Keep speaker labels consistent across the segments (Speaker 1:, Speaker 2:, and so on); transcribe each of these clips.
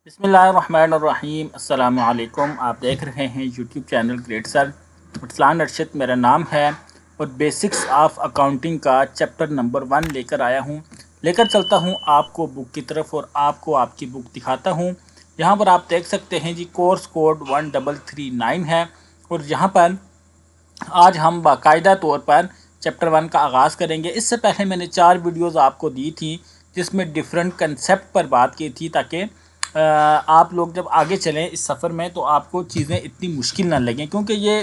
Speaker 1: بسم اللہ الرحمن الرحیم۔ السلام علیکم۔ آپ دیکھ رہے ہیں یوٹیوب چینل گریٹ سر۔ ارسلان ارشد میرا نام ہے اور بیسکس آف اکاؤنٹنگ کا چیپٹر نمبر 1 لے کر آیا ہوں۔ لے کر چلتا ہوں آپ کو بک کی طرف اور آپ کو آپ کی بک دکھاتا ہوں۔ یہاں پر آپ دیکھ سکتے ہیں جی کورس کوڈ 1339 ہے اور یہاں پر آج ہم باقاعدہ طور پر چیپٹر 1 کا آغاز کریں گے۔ اس سے پہلے میں نے 4 ویڈیوز آپ کو دی تھی جس میں ڈیفرنٹ کنسیپٹ پر بات کی تھی تاکہ آپ لوگ جب آگے چلیں اس سفر میں تو آپ کو چیزیں اتنی مشکل نہ لگیں، کیونکہ یہ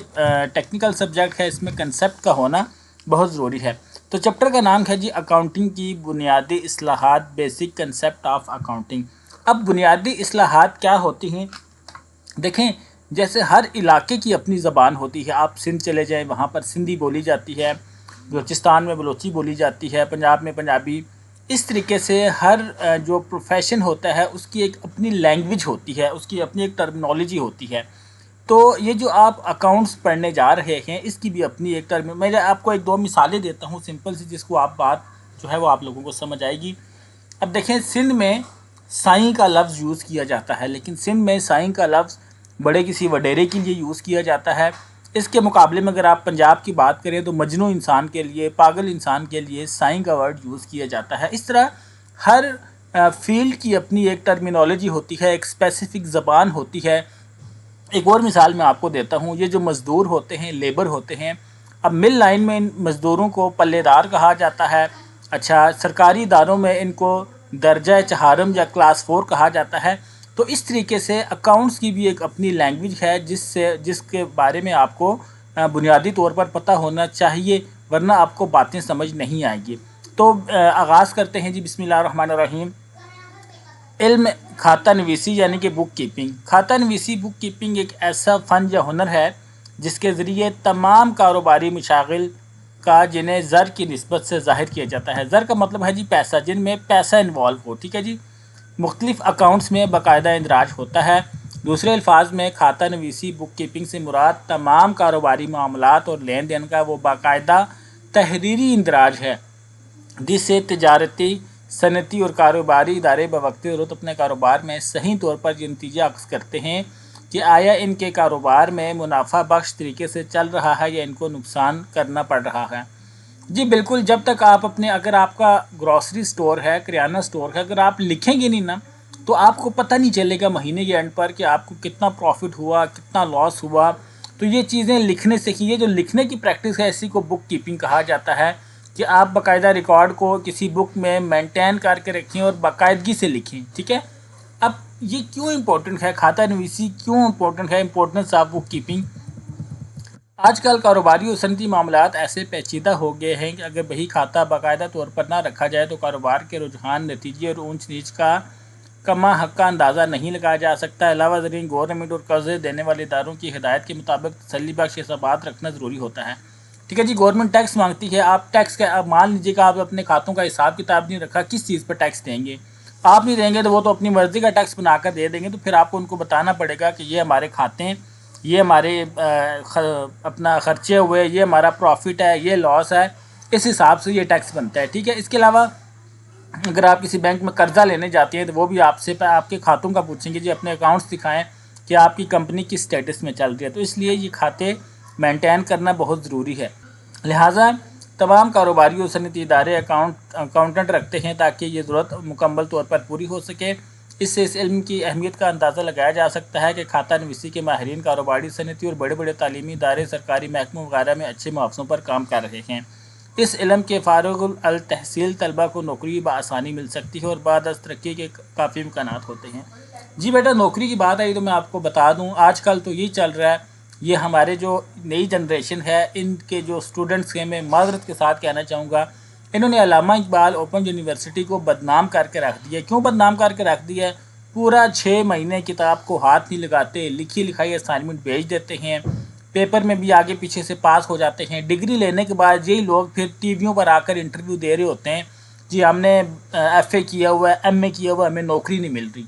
Speaker 1: ٹیکنیکل سبجیکٹ ہے، اس میں کنسیپٹ کا ہونا بہت ضروری ہے۔ تو چیپٹر کا نام ہے جی اکاؤنٹنگ کی بنیادی اصطلاحات، بیسک کنسیپٹ آف اکاؤنٹنگ۔ اب بنیادی اصطلاحات کیا ہوتی ہیں؟ دیکھیں، جیسے ہر علاقے کی اپنی زبان ہوتی ہے۔ آپ سندھ چلے جائیں، وہاں پر سندھی بولی جاتی ہے، بلوچستان میں بلوچی بولی جاتی ہے، پنجاب میں پنجابی۔ اس طریقے سے ہر جو پروفیشن ہوتا ہے اس کی ایک اپنی لینگویج ہوتی ہے، اس کی اپنی ایک ٹرمنالوجی ہوتی ہے۔ تو یہ جو آپ اکاؤنٹس پڑھنے جا رہے ہیں اس کی بھی اپنی ایک میں آپ کو 1-2 مثالیں دیتا ہوں سمپل سی، جس کو آپ بات جو ہے وہ آپ لوگوں کو سمجھ آئے گی۔ اب دیکھیں، سندھ میں سائیں کا لفظ یوز کیا جاتا ہے، لیکن سندھ میں سائیں کا لفظ بڑے کسی وڈیرے کے لیے یوز کیا جاتا ہے۔ اس کے مقابلے میں اگر آپ پنجاب کی بات کریں تو مجنوں انسان کے لیے، پاگل انسان کے لیے سائیں کا ورڈ یوز کیا جاتا ہے۔ اس طرح ہر فیلڈ کی اپنی ایک ٹرمینالوجی ہوتی ہے، ایک اسپیسیفک زبان ہوتی ہے۔ ایک اور مثال میں آپ کو دیتا ہوں، یہ جو مزدور ہوتے ہیں، لیبر ہوتے ہیں، اب مل لائن میں ان مزدوروں کو پلے دار کہا جاتا ہے۔ اچھا، سرکاری اداروں میں ان کو درجہ چہارم یا کلاس 4 کہا جاتا ہے۔ تو اس طریقے سے اکاؤنٹس کی بھی ایک اپنی لینگویج ہے جس کے بارے میں آپ کو بنیادی طور پر پتہ ہونا چاہیے، ورنہ آپ کو باتیں سمجھ نہیں آئیں گی۔ تو آغاز کرتے ہیں جی، بسم اللہ الرحمن الرحیم۔ علم کھاتہ نویسی یعنی کہ بک کیپنگ۔ کھاتہ نویسی بک کیپنگ ایک ایسا فن یا ہنر ہے جس کے ذریعے تمام کاروباری مشاغل کا جنہیں زر کی نسبت سے ظاہر کیا جاتا ہے۔ زر کا مطلب ہے جی پیسہ، جن میں پیسہ انوالو ہو، ٹھیک ہے جی۔ مختلف اکاؤنٹس میں باقاعدہ اندراج ہوتا ہے۔ دوسرے الفاظ میں کھاتہ نویسی بک کیپنگ سے مراد تمام کاروباری معاملات اور لین دین کا وہ باقاعدہ تحریری اندراج ہے جس سے تجارتی، صنعتی اور کاروباری ادارے بوقت ضرورت اپنے کاروبار میں صحیح طور پر یہ نتیجہ اخذ کرتے ہیں کہ آیا ان کے کاروبار میں منافع بخش طریقے سے چل رہا ہے یا ان کو نقصان کرنا پڑ رہا ہے۔ جی بالکل، جب تک آپ اگر آپ کا گروسری سٹور ہے، کریانہ سٹور ہے، اگر آپ لکھیں گے نہیں نا تو آپ کو پتہ نہیں چلے گا مہینے کے اینڈ پر کہ آپ کو کتنا پروفٹ ہوا، کتنا لاس ہوا۔ تو یہ چیزیں لکھنے سے ہی، یہ جو لکھنے کی پریکٹس ہے اسی کو بک کیپنگ کہا جاتا ہے کہ آپ باقاعدہ ریکارڈ کو کسی بک میں مینٹین کر کے رکھیں اور باقاعدگی سے لکھیں، ٹھیک ہے۔ اب یہ کیوں امپورٹنٹ ہے، کھاتہ نویسی کیوں امپورٹنٹ ہے، امپورٹنس آف بک کیپنگ؟ آج کل کاروباری اور صنعتی معاملات ایسے پیچیدہ ہو گئے ہیں کہ اگر بہی کھاتہ باقاعدہ طور پر نہ رکھا جائے تو کاروبار کے رجحان، نتیجے اور اونچ نیچ کا کما حق کا اندازہ نہیں لگایا جا سکتا۔ علاوہ ازیں گورنمنٹ اور قرضے دینے والے اداروں کی ہدایت کے مطابق تسلی بخش حسابات رکھنا ضروری ہوتا ہے، ٹھیک ہے جی۔ گورنمنٹ ٹیکس مانگتی ہے، آپ ٹیکس کا مان لیجیے کہ آپ اپنے کھاتوں کا حساب کتاب نہیں رکھا، کس چیز پر ٹیکس دیں گے؟ آپ نہیں دیں گے تو وہ تو اپنی مرضی کا ٹیکس بنا کر دے دیں گے، تو پھر آپ کو ان کو بتانا پڑے گا کہ یہ ہمارے کھاتے ہیں، یہ ہمارے اپنا خرچے ہوئے، یہ ہمارا پروفٹ ہے، یہ لاس ہے، اس حساب سے یہ ٹیکس بنتا ہے، ٹھیک ہے۔ اس کے علاوہ اگر آپ کسی بینک میں قرضہ لینے جاتے ہیں تو وہ بھی آپ سے آپ کے کھاتوں کا پوچھیں گے، جی اپنے اکاؤنٹس دکھائیں کہ آپ کی کمپنی کس سٹیٹس میں چل رہی ہے۔ تو اس لیے یہ کھاتے مینٹین کرنا بہت ضروری ہے۔ لہٰذا تمام کاروباری اور صنعتی ادارے اکاؤنٹنٹ رکھتے ہیں تاکہ یہ ضرورت مکمل طور پر پوری ہو سکے۔ اس سے اس علم کی اہمیت کا اندازہ لگایا جا سکتا ہے کہ کھاتہ نویسی کے ماہرین کاروباری، صنعتی اور بڑے بڑے تعلیمی ادارے، سرکاری محکموں وغیرہ میں اچھے مواقعوں پر کام کر رہے ہیں۔ اس علم کے فارغ التحصیل طلباء کو نوکری بآسانی مل سکتی ہے اور بعد از ترقی کے کافی امکانات ہوتے ہیں۔ جی بیٹا، نوکری کی بات آئی تو میں آپ کو بتا دوں، آج کل تو یہ چل رہا ہے، یہ ہمارے جو نئی جنریشن ہے ان کے جو اسٹوڈنٹس ہیں، میں معذرت کے ساتھ کہنا چاہوں گا، انہوں نے علامہ اقبال اوپن یونیورسٹی کو بدنام کر کے رکھ دیا ہے۔ کیوں بدنام کر کے رکھ دیا ہے؟ پورا 6 مہینے کتاب کو ہاتھ نہیں لگاتے، لکھی لکھائی اسائنمنٹ بھیج دیتے ہیں، پیپر میں بھی آگے پیچھے سے پاس ہو جاتے ہیں۔ ڈگری لینے کے بعد یہی لوگ پھر ٹی ویوں پر آ کر انٹرویو دے رہے ہوتے ہیں، جی ہم نے ایف اے کیا ہوا ہے، ایم اے کیا ہوا ہے، ہمیں نوکری نہیں مل رہی۔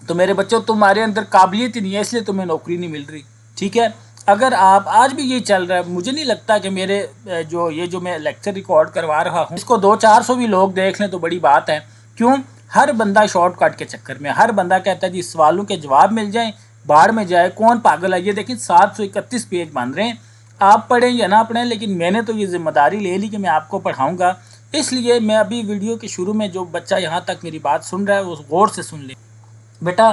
Speaker 1: تو میرے بچوں، تمہارے اندر قابلیت ہی نہیں ہے، اس لیے تمہیں نوکری نہیں مل رہی، ٹھیک ہے۔ اگر آپ آج بھی یہ چل رہا ہے، مجھے نہیں لگتا کہ میرے جو میں لیکچر ریکارڈ کروا رہا ہوں اس کو 200-400 بھی لوگ دیکھ لیں تو بڑی بات ہے۔ کیوں؟ ہر بندہ شارٹ کٹ کے چکر میں، ہر بندہ کہتا ہے جی سوالوں کے جواب مل جائیں، باڑ میں جائے، کون پاگل ہے. یہ دیکھیں 731 پیج بن رہے ہیں، آپ پڑھیں یا نہ پڑھیں، لیکن میں نے تو یہ ذمہ داری لے لی کہ میں آپ کو پڑھاؤں گا. اس لیے میں ابھی ویڈیو کے شروع میں جو بچہ یہاں تک میری بات سن رہا ہے وہ غور سے سن لے. بیٹا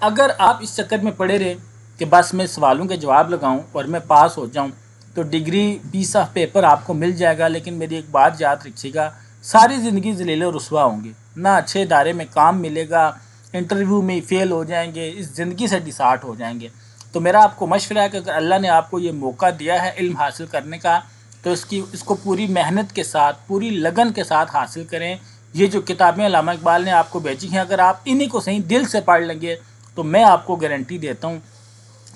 Speaker 1: اگر آپ اس چکر میں پڑے رہے کہ بس میں سوالوں کے جواب لگاؤں اور میں پاس ہو جاؤں تو ڈگری پیس آف پیپر آپ کو مل جائے گا، لیکن میری ایک بات یاد رکھیے گا، ساری زندگی ذلیل و رسوا ہوں گے، نہ اچھے ادارے میں کام ملے گا، انٹرویو میں فیل ہو جائیں گے، اس زندگی سے ڈسارٹ ہو جائیں گے. تو میرا آپ کو مشورہ ہے کہ اگر اللہ نے آپ کو یہ موقع دیا ہے علم حاصل کرنے کا تو اس کو پوری محنت کے ساتھ، پوری لگن کے ساتھ حاصل کریں. یہ جو کتابیں علامہ اقبال نے آپ کو بھیجی ہیں، اگر آپ انہی کو صحیح دل سے پڑھ لیں گے تو میں آپ کو گارنٹی دیتا ہوں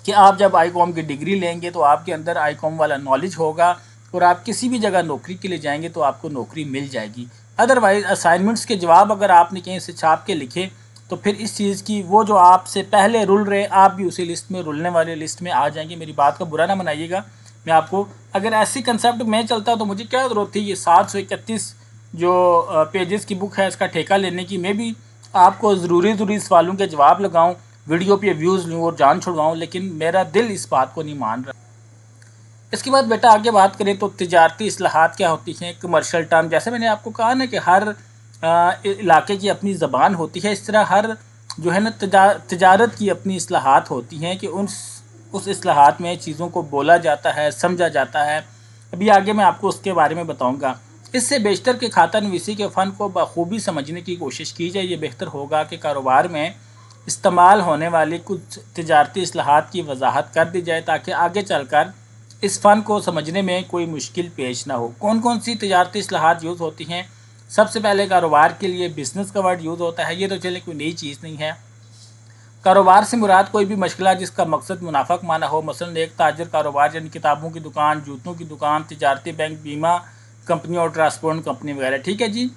Speaker 1: کہ آپ جب آئی کام کی ڈگری لیں گے تو آپ کے اندر آئی کام والا نالج ہوگا اور آپ کسی بھی جگہ نوکری کے لیے جائیں گے تو آپ کو نوکری مل جائے گی. ادروائز اسائنمنٹس کے جواب اگر آپ نے کہیں سے چھاپ کے لکھے تو پھر اس چیز کی وہ جو آپ سے پہلے رول رہے آپ بھی اسی لسٹ میں، رولنے والے لسٹ میں آ جائیں گے. میری بات کا برا نہ منائیے گا. میں آپ کو اگر ایسی کنسیپٹ میں چلتا تو مجھے کیا ضرورت تھی یہ 731 جو پیجز کی بک ہے اس کا ٹھیکہ لینے کی. میں بھی آپ کو ضروری سوالوں کے جواب لگاؤں، ویڈیو پہ ویوز لوں اور جان چھڑواؤں، لیکن میرا دل اس بات کو نہیں مان رہا. اس کے بعد بیٹا آگے بات کریں تو تجارتی اصلاحات کیا ہوتی ہیں، کمرشل ٹرم. جیسے میں نے آپ کو کہا نا کہ ہر علاقے کی اپنی زبان ہوتی ہے، اس طرح ہر جو ہے نا تجارت کی اپنی اصلاحات ہوتی ہیں کہ اس اصلاحات میں چیزوں کو بولا جاتا ہے، سمجھا جاتا ہے. ابھی آگے میں آپ کو اس کے بارے میں بتاؤں گا. اس سے بیشتر کہ کھاتہ نویسی کے فن کو بخوبی سمجھنے کی کوشش کی جائے. یہ بہتر ہوگا کہ کاروبار میں استعمال ہونے والی کچھ تجارتی اصلاحات کی وضاحت کر دی جائے تاکہ آگے چل کر اس فن کو سمجھنے میں کوئی مشکل پیش نہ ہو. کون کون سی تجارتی اصلاحات یوز ہوتی ہیں؟ سب سے پہلے کاروبار کے لیے بزنس کا ورڈ یوز ہوتا ہے. یہ تو چلے کوئی نئی چیز نہیں ہے. کاروبار سے مراد کوئی بھی مشغلہ جس کا مقصد منافع کمانا ہو، مثلا ایک تاجر کاروبار یعنی کتابوں کی دکان، جوتوں کی دکان، تجارتی بینک، بیمہ کمپنی اور ٹرانسپورٹ کمپنی وغیرہ. ٹھیک ہے جی.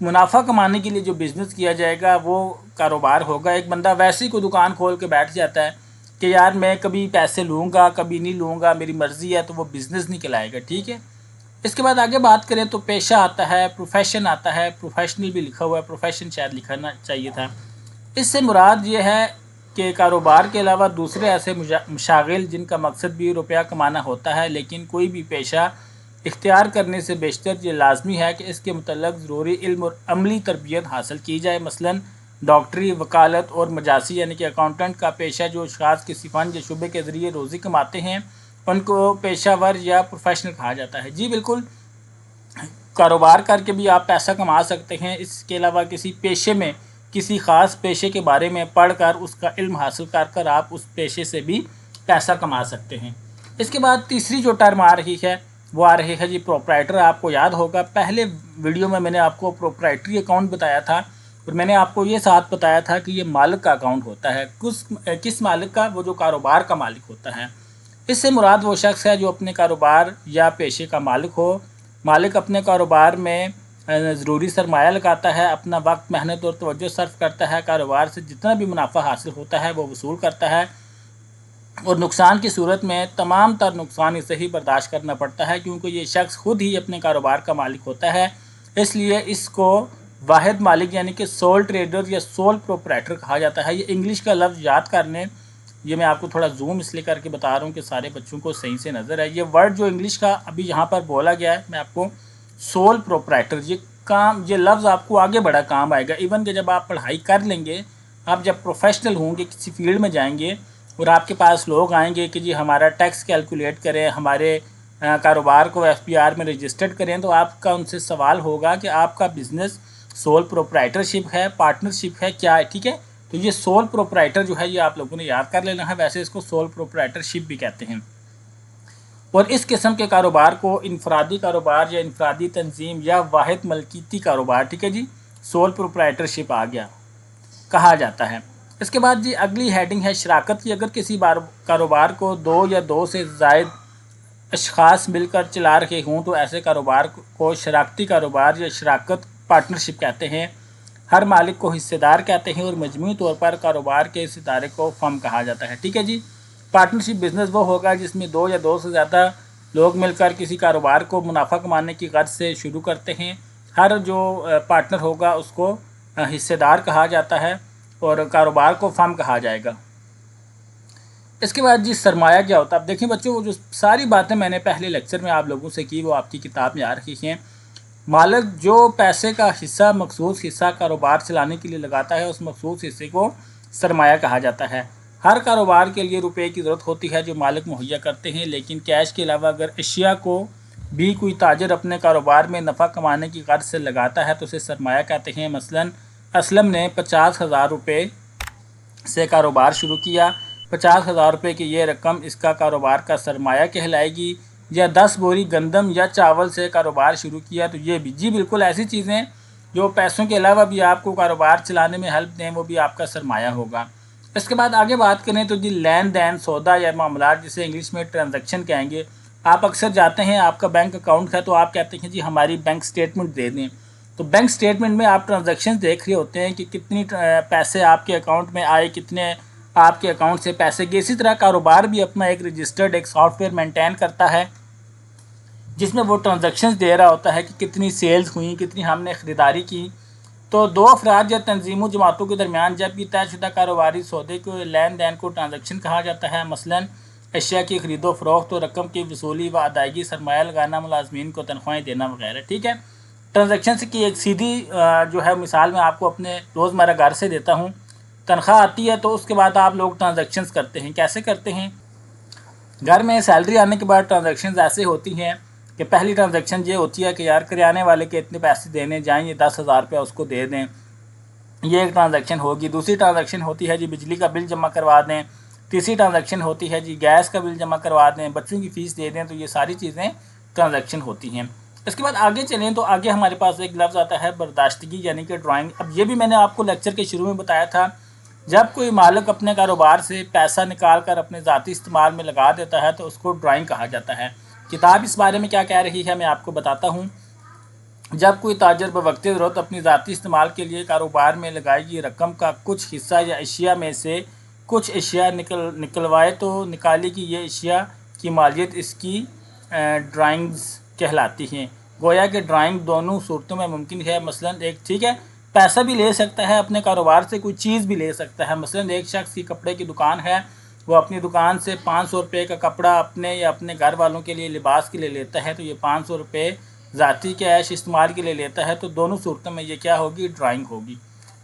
Speaker 1: منافع کمانے کے لیے جو بزنس کیا جائے گا وہ کاروبار ہوگا. ایک بندہ ویسے ہی کوئی دکان کھول کے بیٹھ جاتا ہے کہ یار میں کبھی پیسے لوں گا کبھی نہیں لوں گا، میری مرضی ہے، تو وہ بزنس نہیں کہلائے گا. ٹھیک ہے. اس کے بعد آگے بات کریں تو پیشہ آتا ہے، پروفیشن آتا ہے. پروفیشنل بھی لکھا ہوا ہے، پروفیشن شاید لکھنا چاہیے تھا. اس سے مراد یہ ہے کہ کاروبار کے علاوہ دوسرے ایسے مشاغل جن کا مقصد بھی روپیہ کمانا ہوتا ہے، لیکن کوئی بھی پیشہ اختیار کرنے سے بیشتر یہ لازمی ہے کہ اس کے متعلق ضروری علم اور عملی تربیت حاصل کی جائے. مثلا ڈاکٹری، وکالت اور مجاسی یعنی کہ اکاؤنٹنٹ کا پیشہ جو اشخاص کسی فن یا شعبے کے ذریعے روزی کماتے ہیں ان کو پیشہ ور یا پروفیشنل کہا جاتا ہے. جی بالکل، کاروبار کر کے بھی آپ پیسہ کما سکتے ہیں. اس کے علاوہ کسی پیشے میں، کسی خاص پیشے کے بارے میں پڑھ کر اس کا علم حاصل کر کر آپ اس پیشے سے بھی پیسہ کما سکتے ہیں. اس کے بعد تیسری جو ٹرم آ رہی ہے وہ آ رہی ہے جی پروپرائٹر. آپ کو یاد ہوگا پہلے ویڈیو میں نے آپ کو پروپرائٹری اکاؤنٹ بتایا تھا اور میں نے آپ کو یہ ساتھ بتایا تھا کہ یہ مالک کا اکاؤنٹ ہوتا ہے. کس مالک کا؟ وہ جو کاروبار کا مالک ہوتا ہے. اس سے مراد وہ شخص ہے جو اپنے کاروبار یا پیشے کا مالک ہو. مالک اپنے کاروبار میں ضروری سرمایہ لگاتا ہے، اپنا وقت، محنت اور توجہ صرف کرتا ہے. کاروبار سے جتنا بھی منافع حاصل ہوتا ہے وہ وصول کرتا ہے اور نقصان کی صورت میں تمام تر نقصان اسے ہی برداشت کرنا پڑتا ہے کیونکہ یہ شخص خود ہی اپنے کاروبار کا مالک ہوتا ہے. اس لیے اس کو واحد مالک یعنی کہ سول ٹریڈر یا سول پروپرائٹر کہا جاتا ہے. یہ انگلش کا لفظ یاد کر لیں. یہ میں آپ کو تھوڑا زوم اس لیے کر کے بتا رہا ہوں کہ سارے بچوں کو صحیح سے نظر ہے. یہ ورڈ جو انگلش کا ابھی یہاں پر بولا گیا ہے، میں آپ کو سول پروپرائٹر، یہ لفظ آپ کو آگے بڑا کام آئے گا. ایون کہ جب آپ پڑھائی کر لیں گے، آپ جب پروفیشنل ہوں گے، کسی فیلڈ میں جائیں گے اور آپ کے پاس لوگ آئیں گے کہ جی ہمارا ٹیکس کیلکولیٹ کریں، ہمارے کاروبار کو ایف پی آر میں رجسٹرڈ کریں، تو آپ کا ان سے سوال ہوگا کہ آپ کا بزنس سول پروپرائٹرشپ ہے، پارٹنرشپ ہے، کیا ہے؟ ٹھیک ہے. تو یہ سول پروپرائٹر جو ہے یہ آپ لوگوں نے یاد کر لینا ہے. ویسے اس کو سول پروپرائٹرشپ بھی کہتے ہیں. اور اس قسم کے کاروبار کو انفرادی کاروبار یا انفرادی تنظیم یا واحد ملکیتی کاروبار، ٹھیک ہے جی، سول پروپرائٹرشپ آ گیا، کہا جاتا ہے. اس کے بعد جی اگلی ہیڈنگ ہے شراکت کی. اگر کسی کاروبار کو دو یا دو سے زائد اشخاص مل کر چلا رہے ہوں تو ایسے کاروبار کو شراکتی کاروبار یا شراکت پارٹنرشپ کہتے ہیں. ہر مالک کو حصے دار کہتے ہیں اور مجموعی طور پر کاروبار کے اس ادارے کو فرم کہا جاتا ہے. ٹھیک ہے جی. پارٹنرشپ بزنس وہ ہوگا جس میں دو یا دو سے زیادہ لوگ مل کر کسی کاروبار کو منافع کمانے کی غرض سے شروع کرتے ہیں. ہر جو پارٹنر ہوگا اس کو حصے دار کہا جاتا ہے اور کاروبار کو فرم کہا جائے گا۔ اس کے بعد جی سرمایہ کیا ہوتا ہے؟ اب دیکھیں بچوں، وہ جو ساری باتیں میں نے پہلے لیکچر میں آپ لوگوں سے کی وہ آپ کی کتاب میں آ رہی ہیں۔ مالک جو پیسے کا حصہ، مخصوص حصہ کاروبار چلانے کے لیے لگاتا ہے، اس مخصوص حصے کو سرمایہ کہا جاتا ہے۔ ہر کاروبار کے لیے روپے کی ضرورت ہوتی ہے جو مالک مہیا کرتے ہیں، لیکن کیش کے علاوہ اگر اشیاء کو بھی کوئی تاجر اپنے کاروبار میں نفع کمانے کی غرض سے لگاتا ہے تو اسے سرمایہ کہتے ہیں۔ مثلاً اسلم نے 50,000 روپے سے کاروبار شروع کیا، 50,000 روپے کی یہ رقم اس کا کاروبار کا سرمایہ کہلائے گی۔ یا 10 بوری گندم یا چاول سے کاروبار شروع کیا تو یہ بھی جی بالکل ایسی چیزیں جو پیسوں کے علاوہ بھی آپ کو کاروبار چلانے میں ہیلپ دیں، وہ بھی آپ کا سرمایہ ہوگا۔ اس کے بعد آگے بات کریں تو جی لین دین، سودا یا معاملات، جسے انگلش میں ٹرانزیکشن کہیں گے۔ آپ اکثر جاتے ہیں، آپ کا بینک اکاؤنٹ ہے تو آپ کہتے ہیں جی ہماری بینک سٹیٹمنٹ دے دیں، تو بینک سٹیٹمنٹ میں آپ ٹرانزیکشن دیکھ رہے ہوتے ہیں کہ کتنی پیسے آپ کے اکاؤنٹ میں آئے، کتنے آپ کے اکاؤنٹ سے پیسے گئے۔ اسی طرح کاروبار بھی اپنا ایک رجسٹرڈ ایک سافٹ ویئر مینٹین کرتا ہے جس میں وہ ٹرانزیکشنز دے رہا ہوتا ہے کہ کتنی سیلز ہوئیں، کتنی ہم نے خریداری کی۔ تو دو افراد یا تنظیموں جماعتوں کے درمیان جب بھی طے شدہ کاروباری سودے کو لین دین کو ٹرانزیکشن کہا جاتا ہے۔ مثلاً اشیاء کی خرید و فروخت و رقم کی وصولی و ادائیگی، سرمایہ لگانا، ملازمین کو تنخواہیں دینا وغیرہ، ٹھیک ہے۔ ٹرانزیکشن کی ایک سیدھی جو ہے مثال میں آپ کو اپنے روزمرہ گھر سے دیتا ہوں۔ تنخواہ آتی ہے تو اس کے بعد آپ لوگ ٹرانزیکشنز کرتے ہیں۔ کیسے کرتے ہیں؟ گھر میں سیلری آنے کے بعد ٹرانزیکشنز ایسے ہوتی ہیں کہ پہلی ٹرانزیکشن یہ ہوتی ہے کہ یار کریانے والے کے اتنے پیسے دینے جائیں، یہ 10,000 روپیہ اس کو دے دیں، یہ ایک ٹرانزیکشن ہوگی۔ دوسری ٹرانزیکشن ہوتی ہے جی بجلی کا بل جمع کروا دیں۔ تیسری ٹرانزیکشن ہوتی ہے جی گیس کا بل جمع کروا دیں، بچوں کی فیس دے دیں۔ تو یہ ساری چیزیں ٹرانزیکشن ہوتی ہیں۔ اس کے بعد آگے چلیں تو آگے ہمارے پاس ایک لفظ آتا ہے برداشتگی، یعنی کہ ڈرائنگ۔ اب یہ بھی میں نے آپ کو لیکچر کے شروع میں بتایا تھا، جب کوئی مالک اپنے کاروبار سے پیسہ نکال کر اپنے ذاتی استعمال میں لگا دیتا ہے تو اس کو ڈرائنگ کہا جاتا ہے۔ کتاب اس بارے میں کیا کہہ رہی ہے میں آپ کو بتاتا ہوں۔ جب کوئی تاجر بوقت ضرورت اپنی ذاتی استعمال کے لیے کاروبار میں لگائی گئی رقم کا کچھ حصہ یا اشیاء میں سے کچھ اشیاء نکلوائے تو نکالی گئی یہ اشیاء کی مالیت اس کی ڈرائنگز کہلاتی ہیں۔ گویا کہ ڈرائنگ دونوں صورتوں میں ممکن ہے۔ مثلاً ایک ٹھیک ہے پیسہ بھی لے سکتا ہے، اپنے کاروبار سے کوئی چیز بھی لے سکتا ہے۔ مثلاً ایک شخص کی کپڑے کی دکان ہے، وہ اپنی دکان سے 500 روپے کا کپڑا اپنے یا اپنے گھر والوں کے لیے لباس کے لیے لیتا ہے، تو یہ 500 روپے ذاتی کیش استعمال کے لیے لیتا ہے، تو دونوں صورتوں میں یہ کیا ہوگی؟ ڈرائنگ ہوگی۔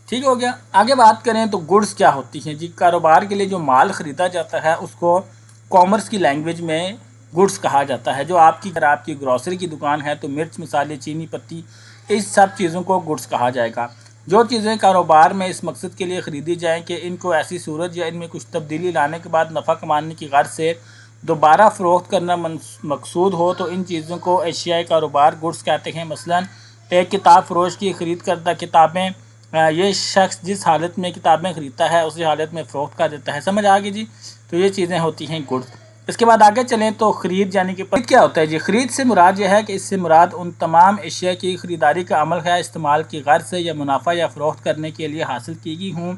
Speaker 1: ٹھیک ہو گیا۔ آگے بات کریں تو گڈز کیا ہوتی ہیں جی؟ کاروبار کے لیے جو مال خریدا جاتا ہے اس کو کامرس کی لینگویج میں گڈز کہا جاتا ہے۔ جو آپ کی اگر آپ کی گروسری کی دکان ہے تو مرچ، مسالے، چینی پتی، اس سب چیزوں کو گڈز کہا جائے گا۔ جو چیزیں کاروبار میں اس مقصد کے لیے خریدی جائیں کہ ان کو ایسی صورت یا ان میں کچھ تبدیلی لانے کے بعد نفع کمانے کی غرض سے دوبارہ فروخت کرنا مقصود ہو تو ان چیزوں کو اشیاء کاروبار گڈز کہتے ہیں۔ مثلاً ایک کتاب فروش کی خرید کردہ کتابیں، یہ شخص جس حالت میں کتابیں خریدتا ہے اسی حالت میں فروخت کر دیتا ہے۔ سمجھ آ گئی جی؟ تو یہ چیزیں ہوتی ہیں گڈز۔ اس کے بعد آگے چلیں تو خرید، یعنی کہ خرید کیا ہوتا ہے جی؟ خرید سے مراد یہ ہے کہ اس سے مراد ان تمام اشیاء کی خریداری کا عمل ہے استعمال کی غرض سے یا منافع یا فروخت کرنے کے لیے حاصل کی گئی ہوں۔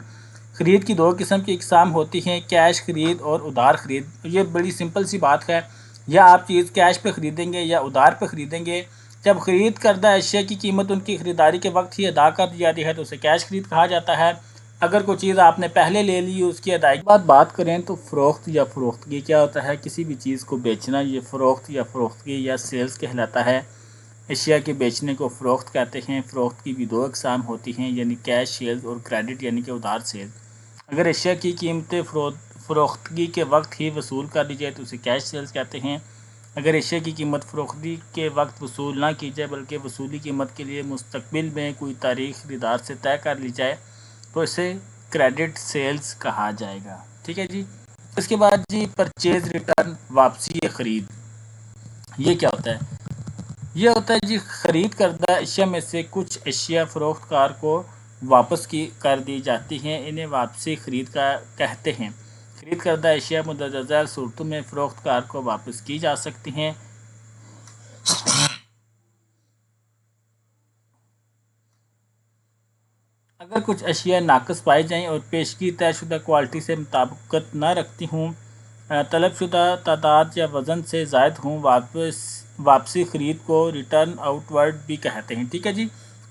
Speaker 1: خرید کی دو قسم کی اقسام ہوتی ہیں، کیش خرید اور ادھار خرید۔ یہ بڑی سمپل سی بات ہے، یا آپ چیز کیش پہ خریدیں گے یا ادھار پہ خریدیں گے۔ جب خرید کردہ اشیاء کی قیمت ان کی خریداری کے وقت ہی ادا کر دی جاتی ہے تو اسے کیش خرید کہا جاتا ہے۔ اگر کوئی چیز آپ نے پہلے لے لی اس کی ادائیگی کے بعد بات کریں تو فروخت یا فروختگی کیا ہوتا ہے؟ کسی بھی چیز کو بیچنا، یہ فروخت یا فروختگی یا سیلز کہلاتا ہے۔ اشیاء کے بیچنے کو فروخت کہتے ہیں۔ فروخت کی بھی دو اقسام ہوتی ہیں، یعنی کیش سیلز اور کریڈٹ یعنی کہ ادھار سیلز۔ اگر اشیاء کی قیمتیں فروختگی کے وقت ہی وصول کر دی جائے تو اسے کیش سیلز کہتے ہیں۔ اگر اشیاء کی قیمت فروختگی کے وقت وصول نہ کی جائے بلکہ وصولی قیمت کے لیے مستقبل میں کوئی تاریخ خریدار سے طے کر لی جائے تو اسے کریڈٹ سیلز کہا جائے گا۔ ٹھیک ہے جی؟ اس کے بعد جی پرچیز، ریٹرن، واپسی یا خرید، یہ کیا ہوتا ہے؟ یہ ہوتا ہے جی خرید کردہ اشیاء میں سے کچھ اشیاء فروخت کار کو واپس کر دی جاتی ہیں، انہیں واپسی خرید کا کہتے ہیں۔ خرید کردہ اشیاء مندرجہ ذیل صورتوں میں فروخت کار کو واپس کی جا سکتی ہیں۔ اگر کچھ اشیاء ناقص پائی جائیں اور پیشگی طے شدہ کوالٹی سے مطابقت نہ رکھتی ہوں، طلب شدہ تعداد یا وزن سے زائد ہوں، واپسی خرید کو ریٹرن آؤٹ ورڈ بھی کہتے ہیں۔ ٹھیک ہے جی؟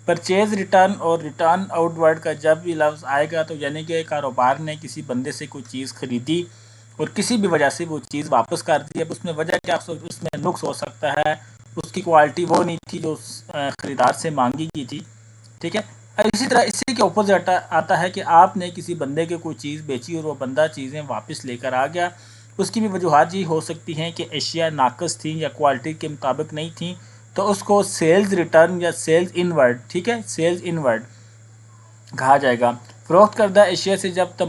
Speaker 1: پرچیز ریٹرن اور ریٹرن آؤٹ ورڈ کا جب بھی لفظ آئے گا تو یعنی کہ کاروبار نے کسی بندے سے کوئی چیز خریدی اور کسی بھی وجہ سے وہ چیز واپس کر دی. اب اس میں وجہ کیا اس میں نقص ہو سکتا ہے, اس کی کوالٹی وہ نہیں تھی جو خریدار سے مانگی گئی تھی. ٹھیک ہے. اسی طرح اسی کے اپوزٹ آتا ہے کہ آپ نے کسی بندے کے کوئی چیز بیچی اور وہ بندہ چیزیں واپس لے کر آ گیا. اس کی بھی وجوہات یہ ہو سکتی ہیں کہ اشیاء ناقص تھیں یا کوالٹی کے مطابق نہیں تھیں, تو اس کو سیلز ریٹرن یا سیلز ان ورڈ, ٹھیک ہے, سیلز ان ورڈ کہا جائے گا. فروخت کردہ اشیاء سے جب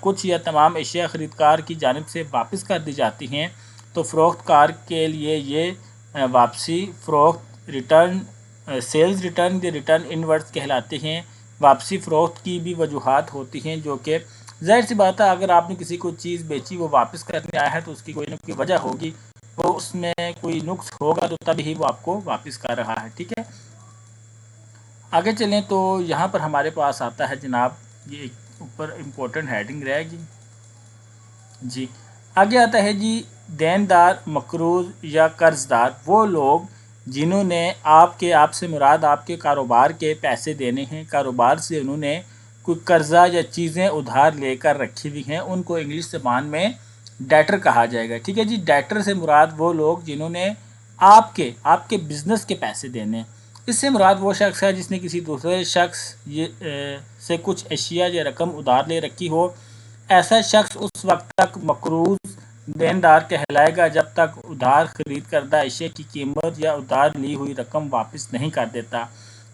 Speaker 1: کچھ یا تمام اشیاء خریدار کی جانب سے واپس کر دی جاتی ہیں تو فروخت کار کے لیے یہ واپسی فروخت ریٹرن سیلز ریٹرن یا ریٹرن ان ورڈز کہلاتے ہیں. واپسی فروخت کی بھی وجوہات ہوتی ہیں جو کہ ظاہر سی بات ہے, اگر آپ نے کسی کو چیز بیچی وہ واپس کرنے آیا ہے تو اس کی کوئی نہ کوئی وجہ ہوگی, وہ اس میں کوئی نقص ہوگا تو تب ہی وہ آپ کو واپس کر رہا ہے. ٹھیک ہے. آگے چلیں تو یہاں پر ہمارے پاس آتا ہے جناب, یہ ایک اوپر امپورٹنٹ ہیڈنگ رہے گی جی. آگے آتا ہے جی دیندار, مقروض یا قرض دار وہ لوگ جنہوں نے آپ سے مراد آپ کے کاروبار کے پیسے دینے ہیں, کاروبار سے انہوں نے کوئی قرضہ یا چیزیں ادھار لے کر رکھی ہوئی ہیں, ان کو انگلش زبان میں ڈیٹر کہا جائے گا. ٹھیک ہے جی. ڈیٹر سے مراد وہ لوگ جنہوں نے آپ کے بزنس کے پیسے دینے. اس سے مراد وہ شخص ہے جس نے کسی دوسرے شخص سے کچھ اشیاء یا رقم ادھار لے رکھی ہو. ایسا شخص اس وقت تک مقروض دیندار کہلائے گا جب تک ادھار خرید کردہ اشیاء کی قیمت یا ادھار لی ہوئی رقم واپس نہیں کر دیتا.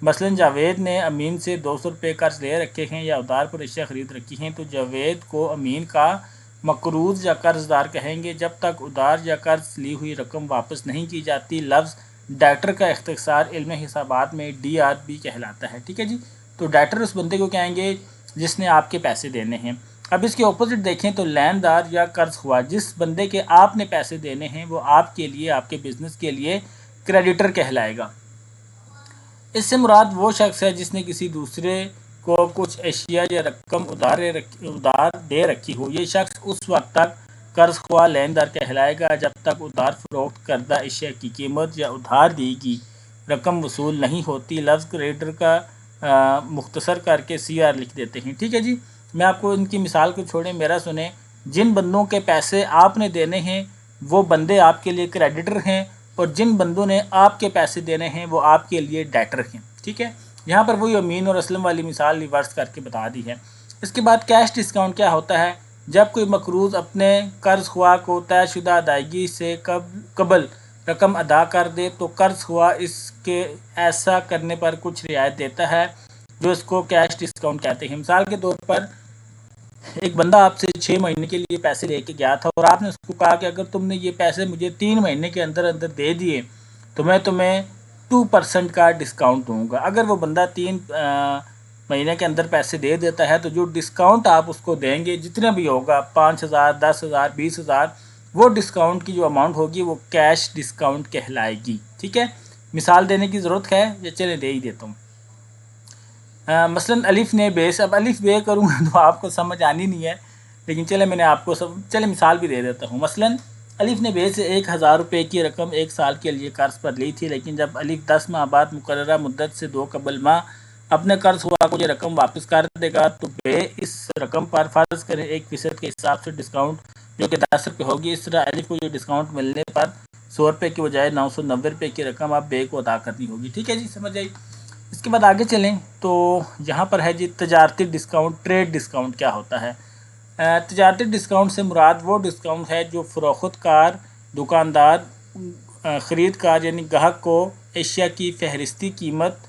Speaker 1: مثلا جاوید نے امین سے 200 روپے قرض لے رکھے ہیں یا ادھار پر اشیاء خرید رکھی ہیں, تو جاوید کو امین کا مقروض یا قرض دار کہیں گے جب تک ادھار یا قرض لی ہوئی رقم واپس نہیں کی جاتی. لفظ ڈیٹر کا اختصار علم حسابات میں DRP کہلاتا ہے. ٹھیک ہے جی. تو ڈیٹر اس بندے کو کہیں گے جس نے آپ کے پیسے دینے ہیں. اب اس کے اپوزٹ دیکھیں تو لیندار یا قرض خواہ, جس بندے کے آپ نے پیسے دینے ہیں وہ آپ کے لیے, آپ کے بزنس کے لیے کریڈیٹر کہلائے گا. اس سے مراد وہ شخص ہے جس نے کسی دوسرے کو کچھ اشیاء یا رقم ادھار دے رکھی ہو. یہ شخص اس وقت تک قرض خواہ لیندار کہلائے گا جب تک ادھار فروخت کردہ اشیاء کی قیمت یا ادھار دی گئی رقم وصول نہیں ہوتی. لفظ کریڈیٹر کا مختصر کر کے CR لکھ دیتے ہیں. ٹھیک ہے جی. میں آپ کو ان کی مثال کو چھوڑیں, میرا سنیں. جن بندوں کے پیسے آپ نے دینے ہیں وہ بندے آپ کے لیے کریڈیٹر ہیں, اور جن بندوں نے آپ کے پیسے دینے ہیں وہ آپ کے لیے ڈیٹر ہیں. ٹھیک ہے. یہاں پر وہی امین اور اسلم والی مثال ریورس کر کے بتا دی ہے. اس کے بعد کیش ڈسکاؤنٹ کیا ہوتا ہے؟ جب کوئی مقروض اپنے قرض خواہ کو طے شدہ ادائیگی سے قبل رقم ادا کر دے تو قرض خواہ اس کے ایسا کرنے پر کچھ رعایت دیتا ہے جو اس کو کیش ڈسکاؤنٹ کہتے ہیں. مثال کے طور پر ایک بندہ آپ سے 6 مہینے کے لیے پیسے لے کے گیا تھا اور آپ نے اس کو کہا کہ اگر تم نے یہ پیسے مجھے 3 مہینے کے اندر دے دیے تو میں تمہیں 2% کا ڈسکاؤنٹ دوں گا. اگر وہ بندہ 3 مہینے کے اندر پیسے دے دیتا ہے تو جو ڈسکاؤنٹ آپ اس کو دیں گے جتنا بھی ہوگا 5,000 10,000 20,000, وہ ڈسکاؤنٹ کی جو اماؤنٹ ہوگی وہ کیش ڈسکاؤنٹ کہلائے گی. ٹھیک ہے. مثال دینے کی ضرورت ہے یا چلے دے ہی دیتا ہوں. مثلا الف نے بے سے, اب الف بے کروں گا تو آپ کو سمجھ آنی نہیں ہے, لیکن چلے میں نے آپ کو مثال بھی دے دیتا ہوں. مثلا الف نے بے سے 1,000 روپے کی رقم 1 سال کے لیے قرض پر لی تھی, لیکن جب الف 10 ماہ بعد مقررہ مدت سے 2 قبل ماہ اپنے قرض ہوا کو یہ رقم واپس کر دے گا تو بے اس رقم پر فرض کریں 1% کے حساب سے ڈسکاؤنٹ جو کہ 10 روپے ہوگی. اس طرح الف کو یہ ڈسکاؤنٹ ملنے پر 100 روپے کی بجائے 990 روپے کی رقم اب بے کو ادا کرنی ہوگی. ٹھیک ہے جی. سمجھ آئی. اس کے بعد آگے چلیں تو یہاں پر ہے جی تجارتی ڈسکاؤنٹ. ٹریڈ ڈسکاؤنٹ کیا ہوتا ہے؟ تجارتی ڈسکاؤنٹ سے مراد وہ ڈسکاؤنٹ ہے جو فروخت کار, دکاندار, خرید کار یعنی گاہک کو اشیاء کی فہرستی قیمت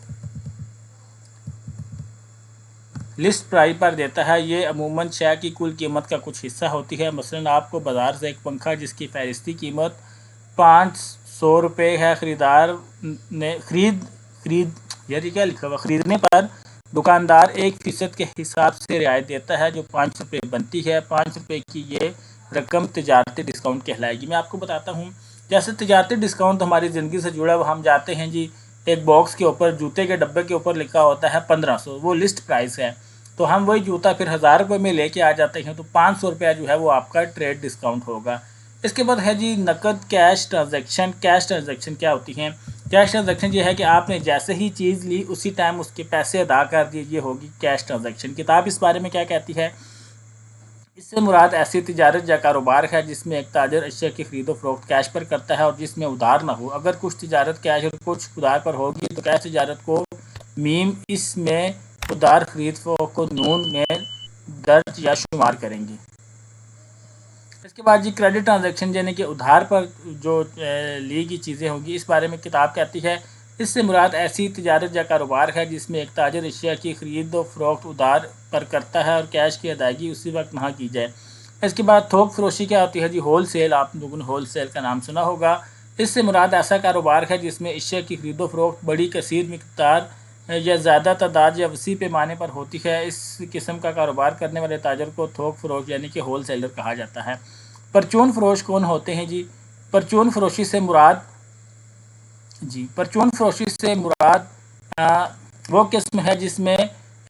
Speaker 1: لسٹ پرائز پر دیتا ہے. یہ عموماً شے کی کل قیمت کا کچھ حصہ ہوتی ہے. مثلا آپ کو بازار سے ایک پنکھا جس کی فہرستی قیمت 500 روپے ہے خریدار نے کیا لکھا ہوا, خریدنے پر دکاندار 1% کے حساب سے رعایت دیتا ہے جو 5 روپے بنتی ہے. 5 روپے کی یہ رقم تجارتی ڈسکاؤنٹ کہلائے گی. میں آپ کو بتاتا ہوں, جیسے تجارتی ڈسکاؤنٹ ہماری زندگی سے جڑا ہوا, ہم جاتے ہیں جی ایک باکس کے اوپر جوتے کے ڈبے کے اوپر لکھا ہوتا ہے 1500, وہ لسٹ پرائس ہے, تو ہم وہی جوتا پھر 1000 روپے میں لے کے آ جاتے ہیں تو 500 روپیہ جو ہے وہ آپ کا ٹریڈ ڈسکاؤنٹ ہوگا. اس کے بعد ہے جی نقد کیش ٹرانزیکشن. کیش ٹرانزیکشن کیا ہوتی ہیں؟ کیش ٹرانزیکشن یہ ہے کہ آپ نے جیسے ہی چیز لی اسی ٹائم اس کے پیسے ادا کر دیے، یہ ہوگی کیش ٹرانزیکشن۔ کتاب اس بارے میں کیا کہتی ہے؟ اس سے مراد ایسی تجارت یا کاروبار ہے جس میں ایک تاجر اشیاء کی خرید و فروخت کیش پر کرتا ہے اور جس میں ادھار نہ ہو۔ اگر کچھ تجارت کیش اور کچھ ادھار پر ہوگی تو کیش تجارت کو میم، اس میں ادھار خرید فروخت کو نون میں درج یا شمار کریں گے۔ اس کے بعد جی کریڈٹ ٹرانزیکشن یعنی کہ ادھار پر جو لی گئی چیزیں ہوگی، اس بارے میں کتاب کہتی ہے اس سے مراد ایسی تجارت یا کاروبار ہے جس میں ایک تاجر اشیاء کی خرید و فروخت ادھار پر کرتا ہے اور کیش کی ادائیگی اسی وقت نہ کی جائے۔ اس کے بعد تھوک فروشی کیا ہوتی ہے جی؟ ہول سیل، آپ لوگوں نے ہول سیل کا نام سنا ہوگا۔ اس سے مراد ایسا کاروبار ہے جس میں اشیاء کی خرید و فروخت بڑی کثیر مقدار یا زیادہ تعداد یا وسیع پیمانے پر ہوتی ہے۔ اس قسم کا کاروبار کرنے والے تاجر کو تھوک فروش یعنی کہ ہول سیلر کہا جاتا ہے۔ پرچون فروش کون ہوتے ہیں جی؟ پرچون فروشی سے مراد وہ قسم ہے جس میں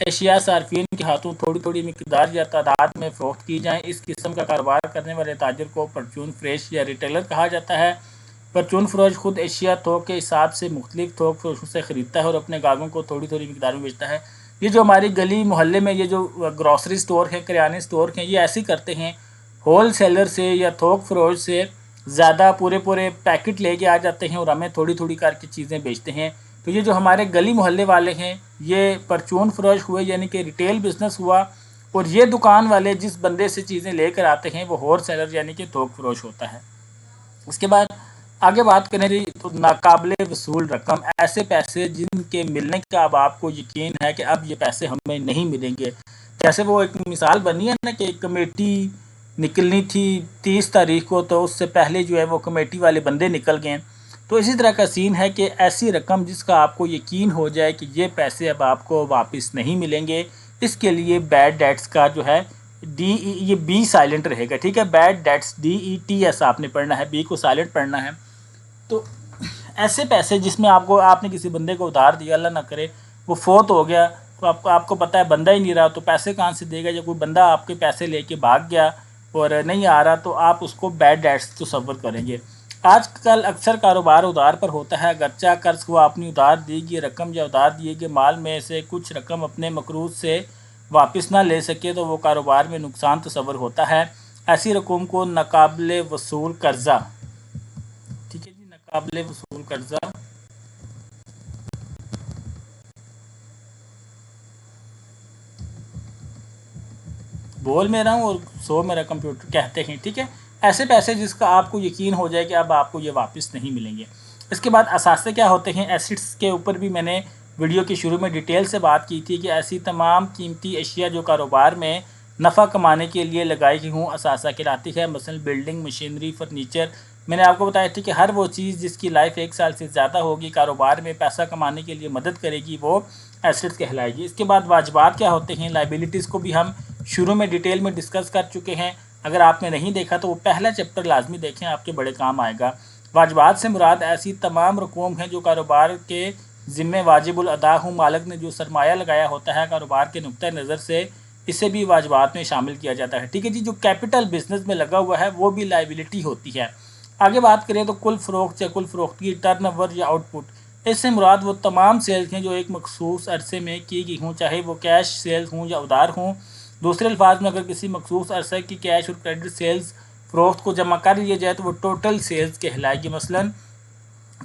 Speaker 1: اشیاء صارفین کے ہاتھوں تھوڑی تھوڑی مقدار یا تعداد میں فروخت کی جائیں۔ اس قسم کا کاروبار کرنے والے تاجر کو پرچون فروش یا ریٹیلر کہا جاتا ہے۔ پرچون فروش خود اشیاء تھوک کے حساب سے مختلف تھوک فروشوں سے خریدتا ہے اور اپنے گاہکوں کو تھوڑی تھوڑی مقدار میں بیچتا ہے۔ یہ جو ہماری گلی محلے میں یہ جو گروسری سٹور ہیں، کریانے سٹور ہیں، یہ ایسے کرتے ہیں، ہول سیلر سے یا تھوک فروش سے زیادہ پورے پیکٹ لے کے آ جاتے ہیں اور ہمیں تھوڑی تھوڑی کر کے چیزیں بیچتے ہیں۔ تو یہ جو ہمارے گلی محلے والے ہیں یہ پرچون فروش ہوئے یعنی کہ ریٹیل بزنس ہوا، اور یہ دکان والے جس بندے سے چیزیں لے کر آتے ہیں وہ ہول سیلر یعنی کہ تھوک فروش ہوتا ہے۔ اس کے بعد آگے بات کریں تو ناقابل وصول رقم، ایسے پیسے جن کے ملنے کا اب آپ کو یقین ہے کہ اب یہ پیسے ہمیں نہیں ملیں گے۔ جیسے وہ ایک مثال بنی ہے نا کہ ایک کمیٹی نکلنی تھی 30 تاریخ کو، تو اس سے پہلے جو ہے وہ کمیٹی والے بندے نکل گئے۔ تو اسی طرح کا سین ہے کہ ایسی رقم جس کا آپ کو یقین ہو جائے کہ یہ پیسے اب آپ کو واپس نہیں ملیں گے، اس کے لیے بیڈ ڈیٹس کا جو ہے یہ بی سائلنٹ رہے گا، ٹھیک ہے؟ بیڈ ڈیٹس DETS آپ نے پڑھنا ہے، بی کو سائلنٹ پڑھنا ہے۔ تو ایسے پیسے جس میں آپ نے کسی بندے کو ادھار دیا، اللہ نہ کرے وہ فوت ہو گیا، تو آپ کو پتہ ہے بندہ ہی نہیں رہا، تو پیسے کہاں سے دے گا؟ یا کوئی بندہ آپ کے پیسے لے کے بھاگ گیا اور نہیں آ رہا، تو آپ اس کو بیڈ ڈیٹس تصور کریں گے۔ آج کل اکثر کاروبار ادھار پر ہوتا ہے، اگرچہ قرض کو اپنی ادھار دی گئی رقم یا ادھار دیے گئے مال میں سے کچھ رقم اپنے مقروض سے واپس نہ لے سکے تو وہ کاروبار میں نقصان تصور ہوتا ہے۔ ایسی رقم کو ناقابل وصول قرضہ، ٹھیک ہے جی، ناقابل وصول قرضہ بول میں رہا ہوں اور سو میرا کمپیوٹر کہتے ہیں، ٹھیک ہے؟ ایسے پیسے جس کا آپ کو یقین ہو جائے کہ اب آپ کو یہ واپس نہیں ملیں گے۔ اس کے بعد اثاثے کیا ہوتے ہیں؟ ایسٹس کے اوپر بھی میں نے ویڈیو کے شروع میں ڈیٹیل سے بات کی تھی کہ ایسی تمام قیمتی اشیاء جو کاروبار میں نفع کمانے کے لیے لگائی گئی ہوں اثاثہ کہلاتی ہے، مثلا بلڈنگ، مشینری، فرنیچر۔ میں نے آپ کو بتایا تھی کہ ہر وہ چیز جس کی لائف 1 سال سے زیادہ ہوگی، کاروبار میں پیسہ کمانے کے لیے مدد کرے گی، وہ ایسٹس کہلائے گی۔ اس کے بعد واجبات کیا ہوتے ہیں؟ لائبلٹیز کو بھی ہم شروع میں ڈیٹیل میں ڈسکس کر چکے ہیں، اگر آپ نے نہیں دیکھا تو وہ پہلا چیپٹر لازمی دیکھیں، آپ کے بڑے کام آئے گا۔ واجبات سے مراد ایسی تمام رقوم ہیں جو کاروبار کے ذمہ واجب الادا ہوں، مالک نے جو سرمایہ لگایا ہوتا ہے کاروبار کے نقطۂ نظر سے، اسے بھی واجبات میں شامل کیا جاتا ہے، ٹھیک ہے جی؟ جو کیپٹل بزنس میں لگا ہوا ہے وہ بھی لائبلٹی ہوتی ہے۔ آگے بات کریں تو کل فروخت یا کل فروختگی، ٹرن اوور یا آؤٹ پٹ، اس سے مراد وہ تمام سیلز ہیں جو ایک مخصوص عرصے میں کی گئی ہوں، چاہے وہ کیش سیلز ہوں یا ادھار ہوں۔ دوسرے الفاظ میں اگر کسی مخصوص عرصے کی کیش اور کریڈٹ سیلز فروخت کو جمع کر لیا جائے تو وہ ٹوٹل سیلز کہلائے گی۔ مثلا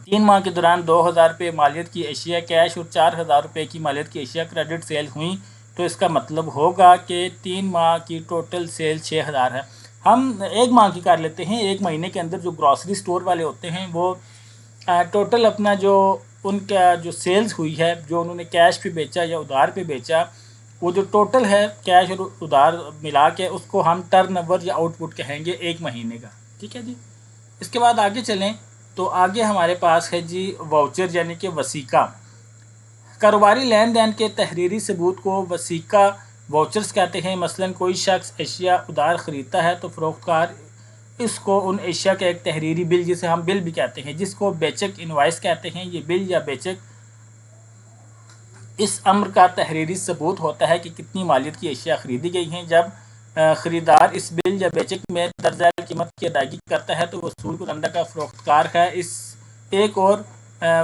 Speaker 1: 3 ماہ کے دوران 2,000 روپے مالیت کی اشیاء کیش اور 4,000 روپے کی مالیت کی اشیاء کریڈٹ سیل ہوئیں، تو اس کا مطلب ہوگا کہ 3 ماہ کی ٹوٹل سیل 6,000 ہے۔ ہم 1 ماہ کی کر لیتے ہیں، 1 مہینے کے اندر جو گروسری سٹور والے ہوتے ہیں وہ ٹوٹل اپنا جو ان کا جو سیلز ہوئی ہے، جو انہوں نے کیش پہ بیچا یا ادھار پہ بیچا، وہ جو ٹوٹل ہے کیش اور ادھار ملا کے، اس کو ہم ٹرن اوور یا آؤٹ پٹ کہیں گے 1 مہینے کا، ٹھیک ہے جی؟ اس کے بعد آگے چلیں تو آگے ہمارے پاس ہے جی واؤچر یعنی کہ وثیقہ۔ کاروباری لین دین کے تحریری ثبوت کو وثیقہ واؤچرز کہتے ہیں۔ مثلا کوئی شخص اشیاء ادھار خریدتا ہے تو فروخت کار اس کو ان اشیاء کا ایک تحریری بل، جسے ہم بل بھی کہتے ہیں، جس کو بیچک انوائس کہتے ہیں، یہ بل یا بیچک اس امر کا تحریری ثبوت ہوتا ہے کہ کتنی مالیت کی اشیاء خریدی گئی ہیں۔ جب خریدار اس بل یا بیچک میں درج ذیل قیمت کی ادائیگی کرتا ہے تو وصول کنندہ کا فروخت کار ہے۔ اس ایک اور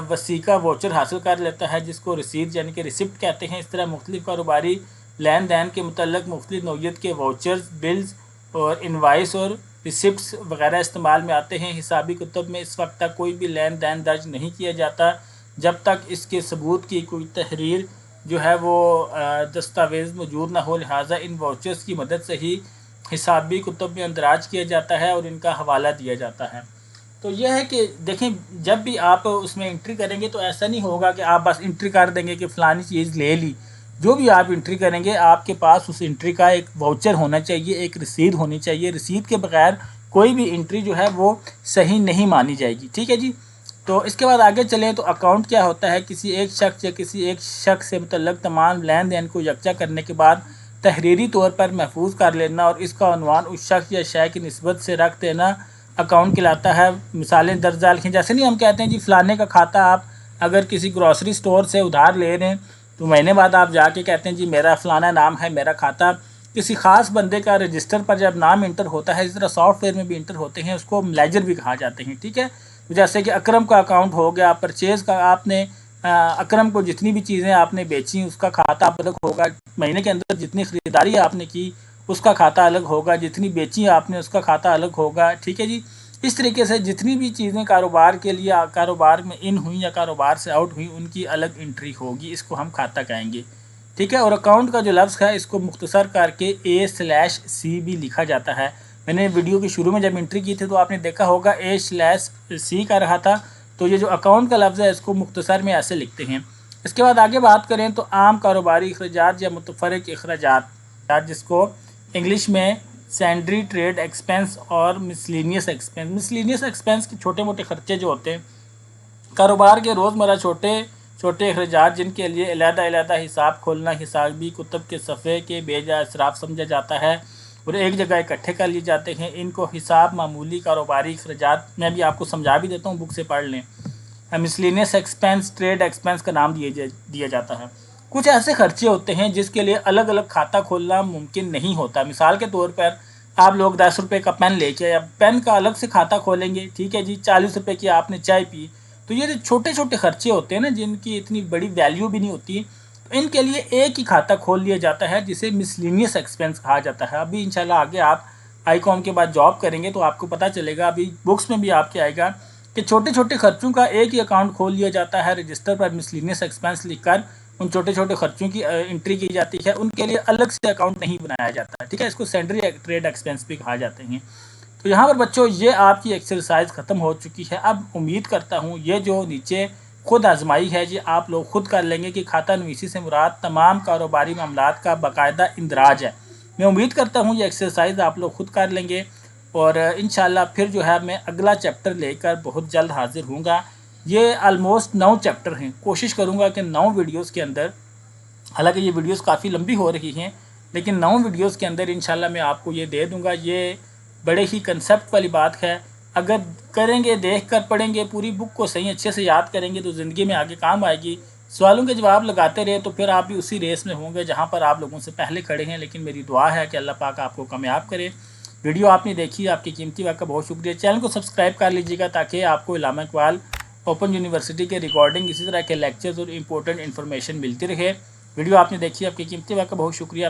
Speaker 1: وسیقہ ووچر حاصل کر لیتا ہے جس کو رسید یعنی کہ ریسپٹ کہتے ہیں۔ اس طرح مختلف کاروباری لین دین کے متعلق مختلف نوعیت کے واؤچرز، بلز اور انوائس اور ریسپٹس وغیرہ استعمال میں آتے ہیں۔ حسابی کتب میں اس وقت تک کوئی بھی لین دین درج نہیں کیا جاتا جب تک اس کے ثبوت کی کوئی تحریر جو ہے وہ دستاویز موجود نہ ہو، لہٰذا ان واؤچرز کی مدد سے ہی حسابی کتب میں اندراج کیا جاتا ہے اور ان کا حوالہ دیا جاتا ہے۔ تو یہ ہے کہ دیکھیں جب بھی آپ اس میں انٹری کریں گے تو ایسا نہیں ہوگا کہ آپ بس انٹری کر دیں گے کہ فلانی چیز لے لی۔ جو بھی آپ انٹری کریں گے آپ کے پاس اس انٹری کا ایک واؤچر ہونا چاہیے، ایک رسید ہونی چاہیے۔ رسید کے بغیر کوئی بھی انٹری جو ہے وہ صحیح نہیں مانی جائے گی، ٹھیک ہے جی۔ تو اس کے بعد آگے چلیں تو اکاؤنٹ کیا ہوتا ہے؟ کسی ایک شخص یا کسی ایک شخص سے متعلق تمام لین دین کو یکجا کرنے کے بعد تحریری طور پر محفوظ کر لینا اور اس کا عنوان اس شخص یا شے کی نسبت سے رکھ دینا اکاؤنٹ کہلاتا ہے۔ مثالیں درج ذیل لکھیں، جیسے نہیں ہم کہتے ہیں جی فلانے کا کھاتہ آپ اگر کسی گروسری سٹور سے ادھار لے رہے ہیں تو مہینے بعد آپ جا کے کہتے ہیں جی میرا فلانا نام ہے، میرا کھاتہ کسی خاص بندے کا رجسٹر پر جب نام انٹر ہوتا ہے، اس طرح سافٹ ویئر میں بھی انٹر ہوتے ہیں، اس کو لیجر بھی کہا جاتے ہیں، ٹھیک ہے۔ جیسے کہ اکرم کا اکاؤنٹ ہو گیا، پرچیز کا آپ نے اکرم کو جتنی بھی چیزیں آپ نے بیچی اس کا کھاتہ الگ ہوگا، مہینے کے اندر جتنی خریداری آپ نے کی اس کا کھاتہ الگ ہوگا، جتنی بیچی آپ نے اس کا کھاتہ الگ ہوگا، ٹھیک ہے جی۔ اس طریقے سے جتنی بھی چیزیں کاروبار کے لیے کاروبار میں ان ہوئیں یا کاروبار سے آؤٹ ہوئیں ان کی الگ انٹری ہوگی، اس کو ہم کھاتہ کہیں گے، ٹھیک ہے۔ اور اکاؤنٹ کا جو لفظ ہے اس کو مختصر کر کے A/C بھی لکھا جاتا ہے۔ میں نے ویڈیو کے شروع میں جب انٹری کی تھی تو آپ نے دیکھا ہوگا A/C کا رہا تھا، تو یہ جو اکاؤنٹ کا لفظ ہے اس کو مختصر میں ایسے لکھتے ہیں۔ اس کے بعد آگے بات کریں تو عام کاروباری اخراجات یا متفرق اخراجات، جس کو انگلش میں سینڈری ٹریڈ ایکسپنس اور مسلینیس ایکسپنس۔ مسلینیس ایکسپنس کے چھوٹے موٹے خرچے جو ہوتے ہیں کاروبار کے روزمرہ چھوٹے اخراجات جن کے لیے علیحدہ حساب کھولنا حسابی کتب کے صفحے کے بے جا اسراف سمجھا جاتا ہے اور ایک جگہ اکٹھے کر لیے جاتے ہیں، ان کو حساب معمولی کاروباری اخراجات میں بھی آپ کو سمجھا بھی دیتا ہوں، بک سے پڑھ لیں۔ مسلینیس ایکسپنس ٹریڈ ایکسپنس کا نام دیا جاتا ہے۔ کچھ ایسے خرچے ہوتے ہیں جس کے لیے الگ الگ کھاتہ کھولنا ممکن نہیں ہوتا۔ مثال کے طور پر آپ لوگ 10 روپے کا پین لے کے یا پین کا الگ سے کھاتہ کھولیں گے، ٹھیک ہے جی۔ 40 روپے کی آپ نے چائے پی، تو یہ جو چھوٹے چھوٹے خرچے ہوتے ہیں نا جن کی اتنی بڑی ویلیو بھی نہیں ہوتی، تو ان کے لیے ایک ہی کھاتہ کھول لیا جاتا ہے جسے مسلینیس ایکسپنس کہا جاتا ہے۔ ابھی انشاءاللہ آگے آپ آئی کام کے بعد جاب کریں گے تو آپ کو پتہ چلے گا، ابھی بکس میں بھی آپ کے آئے گا کہ چھوٹے چھوٹے خرچوں کا ایک ہی اکاؤنٹ کھول لیا جاتا ہے، رجسٹر پر مسلینیس ایکسپنس لکھ کر ان چھوٹے چھوٹے خرچوں کی انٹری کی جاتی ہے، ان کے لیے الگ سے اکاؤنٹ نہیں بنایا جاتا، ٹھیک ہے۔ اس کو سینڈری ٹریڈ ایکسپنس بھی کہا جاتے ہیں۔ تو یہاں پر بچوں یہ آپ کی ایکسرسائز ختم ہو چکی ہے۔ اب امید کرتا ہوں یہ جو نیچے خود آزمائی ہے یہ آپ لوگ خود کر لیں گے کہ کھاتہ نویسی سے مراد تمام کاروباری معاملات کا باقاعدہ اندراج ہے۔ میں امید کرتا ہوں یہ ایکسرسائز آپ لوگ خود کر لیں گے اور انشاءاللہ پھر جو ہے میں اگلا چیپٹر لے کر بہت جلد حاضر ہوں گا۔ یہ آلموسٹ 9 چیپٹر ہیں، کوشش کروں گا کہ 9 ویڈیوز کے اندر، حالانکہ یہ ویڈیوز کافی لمبی ہو رہی ہیں لیکن 9 ویڈیوز کے اندر انشاءاللہ میں آپ کو یہ دے دوں گا۔ یہ بڑے ہی کنسیپٹ والی بات ہے، اگر کریں گے دیکھ کر پڑھیں گے پوری بک کو صحیح اچھے سے یاد کریں گے تو زندگی میں آگے کام آئے گی۔ سوالوں کے جواب لگاتے رہے تو پھر آپ بھی اسی ریس میں ہوں گے جہاں پر آپ لوگوں سے پہلے کھڑے ہیں، لیکن میری دعا ہے کہ اللہ پاک آپ کو کامیاب کرے۔ ویڈیو آپ نے دیکھی، آپ کی قیمتی وقت کا بہت شکریہ۔ چینل کو سبسکرائب کر لیجیے گا تاکہ آپ کو علامہ اقبال اوپن یونیورسٹی کے ریکارڈنگ اسی طرح کے لیکچرز اور امپورٹنٹ انفارمیشن ملتی رہے۔ ویڈیو آپ نے دیکھی، آپ کی قیمتی وقت کا بہت شکریہ۔